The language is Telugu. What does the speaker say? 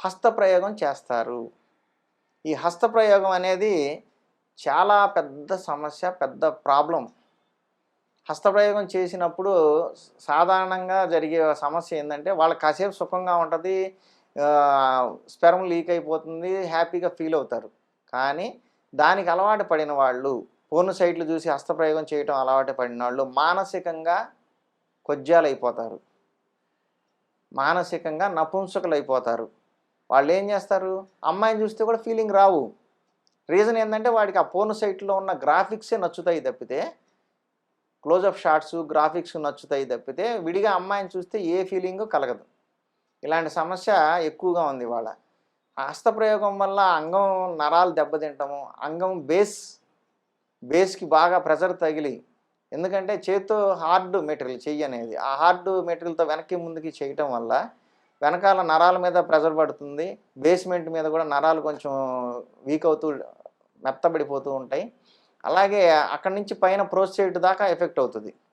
హస్తప్రయోగం చేస్తారు. ఈ హస్తప్రయోగం అనేది చాలా పెద్ద సమస్య, పెద్ద ప్రాబ్లమ్. హస్తప్రయోగం చేసినప్పుడు సాధారణంగా జరిగే సమస్య ఏందంటే, వాళ్ళకి కాసేపు సుఖంగా ఉంటది. స్పెర్మ్ లీక్ అయిపోతుంది. హ్యాపీగా ఫీల్ అవుతారు. కానీ దానికి అలవాటు పడిన వాళ్ళు, పోర్న్ సైట్‌లు చూసి హస్తప్రయోగం చేయటం అలవాటు పడినోళ్ళు మానసికంగా కొజ్జాలైపోతారు. మానసికంగా నపుంసకులైపోతారు. వాళ్ళేం చేస్తారు? అమ్మాయిని చూస్తే కూడా ఫీలింగ్ రావు. రీజన్ ఏందంటే, వాడికి ఆ పోర్న్ సైట్‌లో ఉన్న గ్రాఫిక్సే నచ్చుతాయి తప్పితే, క్లోజప్ షాట్స్, గ్రాఫిక్స్ నచ్చుతాయి తప్పితే, విడిగా అమ్మాయిని చూస్తే ఏ ఫీలింగు కలగదు. ఇలాంటి సమస్య ఎక్కువగా ఉంది ఇవాళ. హస్తప్రయోగం వల్ల అంగం నరాలు దెబ్బతింటము, అంగం బేస్‌కి బాగా ప్రెషర్ తగిలి, ఎందుకంటే చేత్తో హార్డ్ మెటీరియల్ చెయ్యనేది. ఆ హార్డ్ మెటీరియల్‌తో వెనక్కి ముందుకి చేయటం వల్ల వెనకాల నరాల మీద ప్రెషర్ పడుతుంది. బేస్‌మెంట్ మీద కూడా నరాలు కొంచెం వీక్ అవుతూ మెత్తబడిపోతూ ఉంటాయి. అలాగే అక్కడి నుంచి పైన ప్రోస్టేట్ దాకా ఎఫెక్ట్ అవుతది.